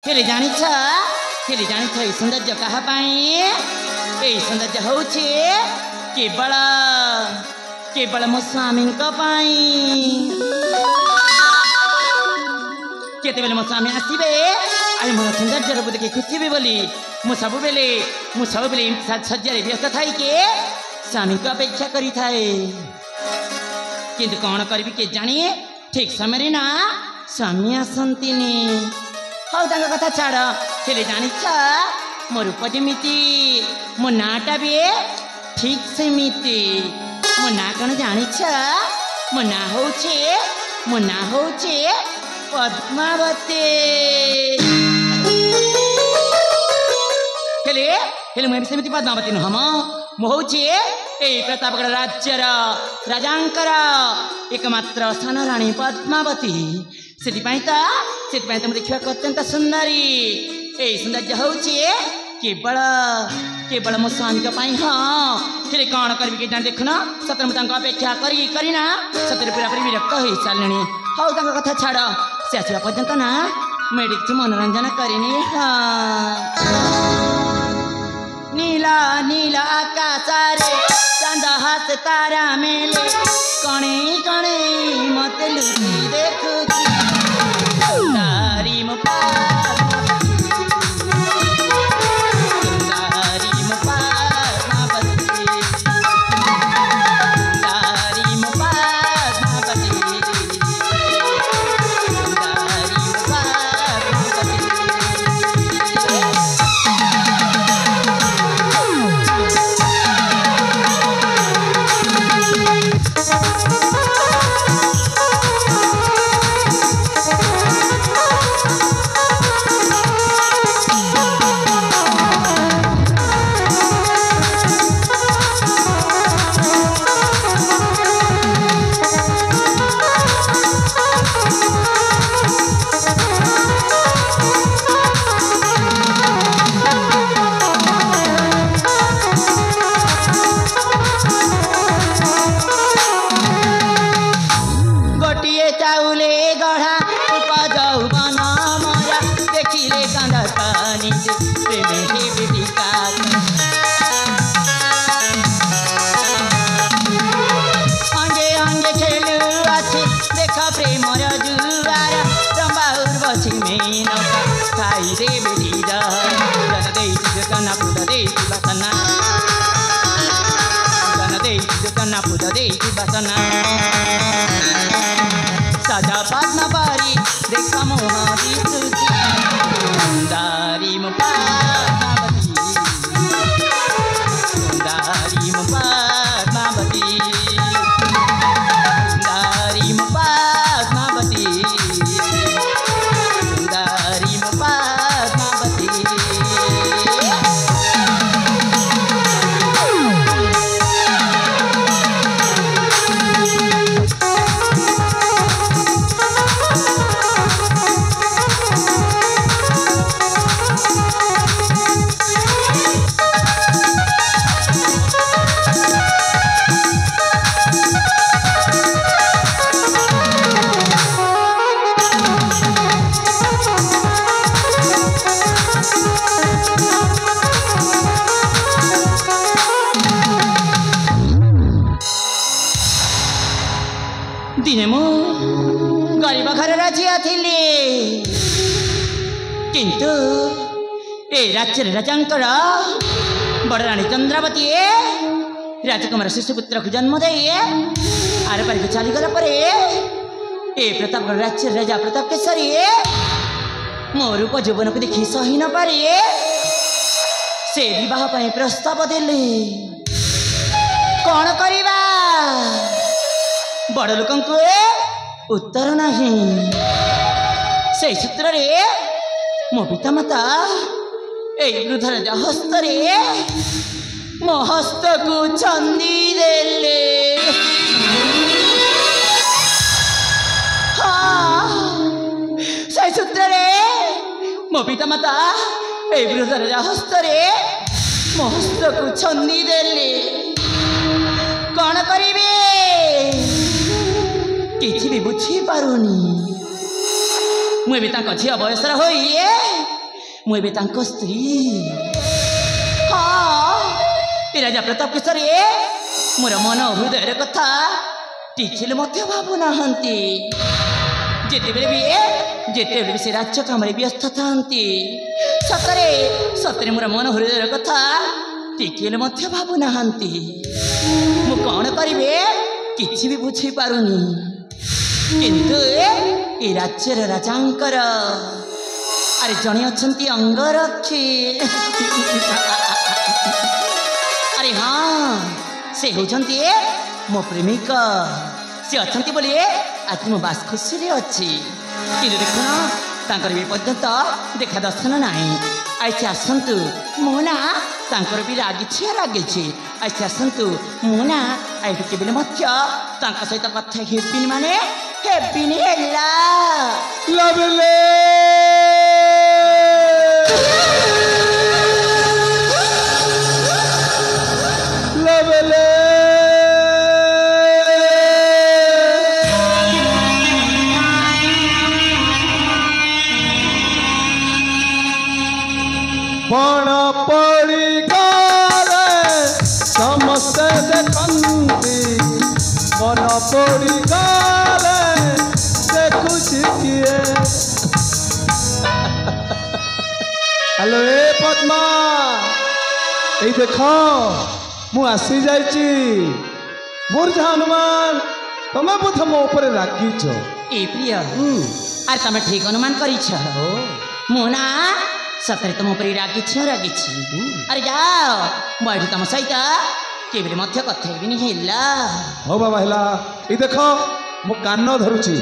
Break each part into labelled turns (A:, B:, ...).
A: हेले जानिछ ए सौंदर्य कहा ए सौंदर्य होउछे केवल केवल मो स्वामी केते बेले मो स्वामी आसीबे आई मोर सौंदर्य देखि खुशी भी बोली मु सब बेले सज्जरे व्यस्त थाई के स्वामी को अपेक्षा करी थाए किंतु कौन करी के जानी ठीक समय ना स्वामी आसंतीनी हौ तांका कथा छाड़ हेले जानिछ मो रूप जेमिति मो नाटा भी ठीक सेमिति मो ना कौन जानिछ मो ना होउछे पद्मावती हेले हेले मैं सेमिति पद्मावती नुह मो होउछे ए प्रतापगढ़ राज्यर राजांकर एकमात्र सन राणी पद्मावती से तुम देखा अत्यंत सुंदरी ए सौंदर्य होउछे केवल केवल मो स्वामी हाँ फिर कौन करी के जान देखुन सतर मुझे अपेक्षा करना सतर पूरा पूरी विरक्त हो सारे हौ कथा छाड़ से आसवा पर्यंत ना मुझे किसी मनोरंजन करनी हाँ नीला नीला आकाश रे चांद हाथ तारा मेले कणे कणे मत लुटी देखुची सजा पद्मा पारी देखा मोहारी सुची सुंदरी पद्मावती सुंदरी पद्मावती सुंदरी पद्मावती सुंदरी पद्मावती दिने मु गरीब घर झिया थिली किंतु ए राज्य राजांकर बड़ राणी चंद्रावती राजकुमार शिशुपुत्र को जन्म दे आर पारिक चलीगला ए प्रतापगढ़ राज्य राजा प्रताप केसरी मो रूप जीवन को देखी सही न पारे से विवाह प्रस्ताव देले कौन करवा बड़ लोक उत्तर नहीं से सूत्र मो पिता माता वृद्ध राजा हस्तरे मो हस्त को छंदी देले हाँ से सूत्र मो पिता माता वृद्ध राजा हस्तरे मो हस्त को छंदी देले कौन करिवे किसी भी बुझी पारुनी मुझे झील बयसर हो ମୁଁ ଏବେ ତାଙ୍କ ସ୍ତ୍ରୀ। ହଁ ଏ ରାଜା ପ୍ରତାପ କେଶରୀ ମୋର ମନ ହୃଦୟର କଥା ଟିକିଲେ ମଧ୍ୟ ଭାବୁନାହାନ୍ତି। ଯେତେବେଳେ ବି ସେ ରାଜ୍ୟ କାମରେ ବ୍ୟସ୍ତ ଥାନ୍ତି। ସତରେ ସତରେ ମୋର ମନ ହୃଦୟର କଥା ଟିକିଲେ ମଧ୍ୟ ଭାବୁନାହାନ୍ତି। ମୁଁ କ'ଣ କରିବି କିଛି ବି ବୁଝିପାରୁନି। କିନ୍ତୁ ଏ ରାଜ୍ୟର ରାଜାଙ୍କର ଆରେ ଜଣେ ଅଛନ୍ତି ଅଙ୍ଗରକ୍ଷୀ। ଆରେ ହଁ ସେ ହେଉଛନ୍ତି ମୋ ପ୍ରେମିକ। ସେ ଅଛନ୍ତି ବୋଲି ଆଜି ମୁଁ ବାସ ଖୁସିରେ ଅଛି। କିନ୍ତୁ ଦେଖୁନ ତାଙ୍କର ବି ପର୍ଯ୍ୟନ୍ତ ଦେଖା ଦର୍ଶନ ନାହିଁ। ଆଇସି ଆସନ୍ତୁ ମୁଁ ନା ତାଙ୍କର ବି ରାଗିଛି। ଆଇସି ଆସନ୍ତୁ ମୁଁ ନା ଆଇଠି କେବେ ମଧ୍ୟ ତାଙ୍କ ସହିତ କଥା ହେବିନି ମାନେ ହେବିନି ହେଲା।
B: ଲଭଲି ଲଭଲି ବଣ ପଡ଼ିଗଲେ ସମସ୍ତେ ଦେଖନ୍ତି। ବଣ ପଡ଼ିଗଲେ ଦେଖୁଛି କିଏ? ହ୍ୟାଲୋ ଏ ପଦ୍ମା ଏଇ ଦେଖ ମୁଁ ଆସି ଯାଇଛି। ମୋର ଯାହା ଅନୁମାନ ତମେ ବୋଧେ ମୋ ଉପରେ ରାଗିଛ।
A: ଏ ପ୍ରିୟ ଆରେ ତମେ ଠିକ ଅନୁମାନ କରିଛ। ମୁଁ ନା ସତରେ ତମ ଉପରେ ରାଗିଛି। ଆରେ ଯାଅ ମୁଁ ଏଠି ତମ ସହିତ କେବେ ମଧ୍ୟ କଥା ହେବିନି ହେଲା।
B: ହଉ ବାବା ହେଲା। ଏଇ ଦେଖ ମୁଁ କାନ ଧରୁଛି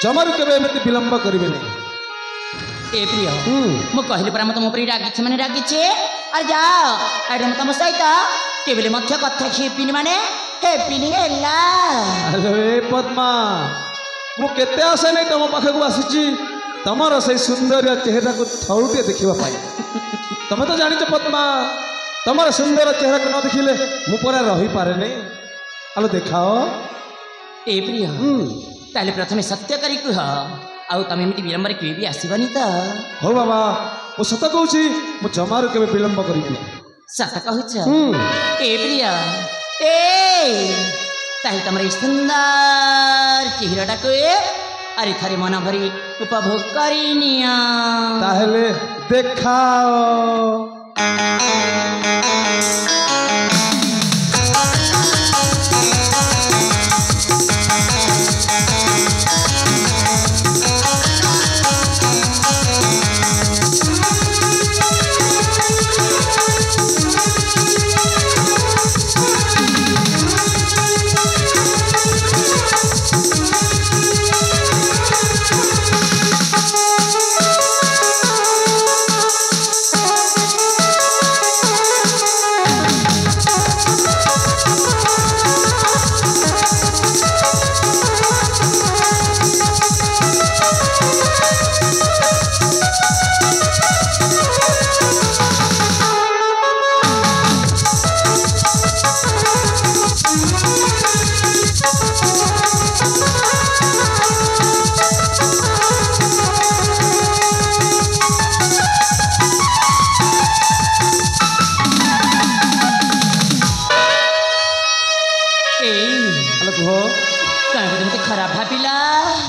B: ଜମାରୁ କେବେ ଏମିତି ବିଳମ୍ବ କରିବେନି।
A: ଏ ପ୍ରିୟ ମୁଁ କହିଲି ପରା ମୁଁ ତମ ଉପରେ ରାଗିଛି ମାନେ ରାଗିଛି। ଆରେ ଯାଅ ଏଠି ମୁଁ ତମ ସହିତ କେବେ ମଧ୍ୟ କଥା ହେବିନି ମାନେ ହେବିନି ହେଲା।
B: ଆରେ ଏ ପଦ୍ମା ମୁଁ କେତେ ଆଶା ନେଇ ତମ ପାଖକୁ ଆସିଛି ତମର ସେଇ ସୁନ୍ଦର ଚେହେରାକୁ ଥରୁଟିଏ ଦେଖିବା ପାଇଁ। ତମେ ତ ଜାଣିଛ ପଦ୍ମା ତମର ସୁନ୍ଦର ଚେହେରାକୁ ନ ଦେଖିଲେ ମୁଁ ପରା ରହିପାରେନି। ଆଲୋ ଦେଖାଅ।
A: ଏ ପ୍ରିୟ ତାହେଲେ ପ୍ରଥମେ ସତ୍ୟ କରି କୁହ ଆଉ ତମେ ଏମିତି ବିଳମ୍ବରେ କେବେ ବି ଆସିବନି ତ?
B: ହଉ ବାବା ମୁଁ ସତ କହୁଛି ମୁଁ ଜମାରୁ କେବେ ବିଳମ୍ବ କରିବି।
A: ସତ କହୁଛ? ଏ ପ୍ରିୟ ତାହେଲେ ତମର ଏଇ ସୁନ୍ଦର ଚେହେରାଟାକୁ ଆରେ ଥରେ ମନ ଭରି ଉପଭୋଗ କରିନିଅ।
B: ତାହେଲେ ଦେଖାଅ।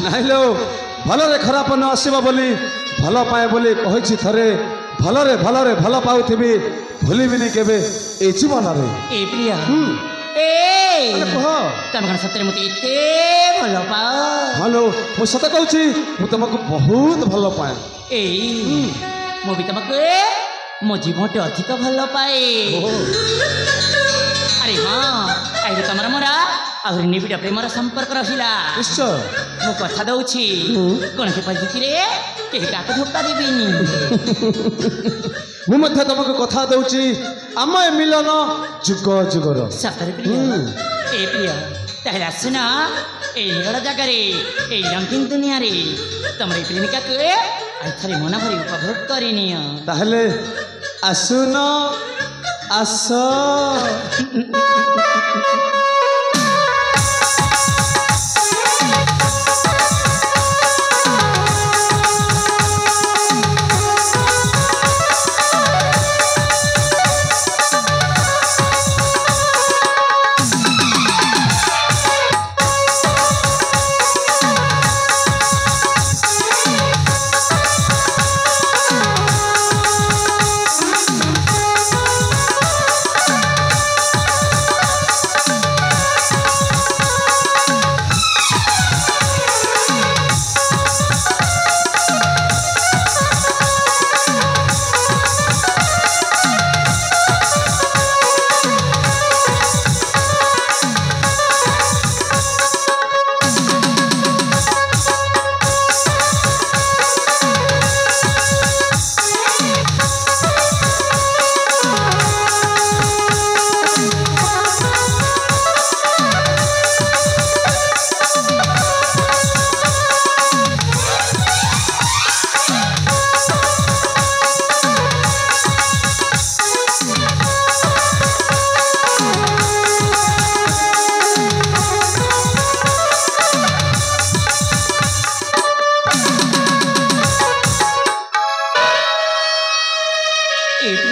B: ନାଇଁ ଲୋ ଭଲରେ ଖରାପ ନ ଆସିବ ବୋଲି ଭଲ ପାଏ ବୋଲି କହିଛି ଥରେ। ଭଲରେ ଭଲରେ ଭଲ ପାଉଥିବି ଭୁଲିବିନି କେବେ ଏ ଜୀବନରେ।
A: ଏ ପ୍ରିୟ
B: କୁହ
A: ତମେ କଣ ସତରେ ମତେ ଏତେ ଭଲ ପାଅ?
B: ହଁ ଲୋ ମୁଁ ସତ କହୁଛି ମୁଁ ତମକୁ ବହୁତ ଭଲ ପାଏ।
A: ମୁଁ ବି ତମକୁ ମୋ ଜୀବନଠୁ ଅଧିକ ଭଲ ପାଏ। ଆରେ ହଁ ଆଇରେ ତମର ମୋର ଆହୁରି ନିବିଡ଼ ପ୍ରେମର ସମ୍ପର୍କ ରହିଲା।
B: ନିଶ୍ଚୟ
A: ମୁଁ କଥା ଦଉଛି କୌଣସି ପରିସ୍ଥିତିରେ କେହି କାହାକୁ ଧୋକା ଦେବିନି।
B: ମୁଁ ମଧ୍ୟ ତମକୁ କଥା ଦଉଛି ଆମ ଏ ମିଲନ ଯୁଗ ଯୁଗର।
A: ସତରେ ପ୍ରିୟ ଏ ପ୍ରିୟ ତାହେଲେ ଆସୁନ ଏଇ ନିରଳ ଜାଗାରେ ଏଇ ରଙ୍ଗୀନ ଦୁନିଆରେ ତମର ଏଇ ପ୍ରେମିକାକୁ ଥରେ ମନ ଭରି ଉପଭୋଗ କରିନିଅ।
B: ତାହେଲେ ଆସୁନ ଆସ।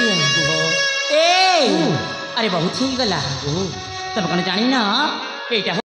A: ए अरे बहुत ही गला तुम कौन जानी ना एटा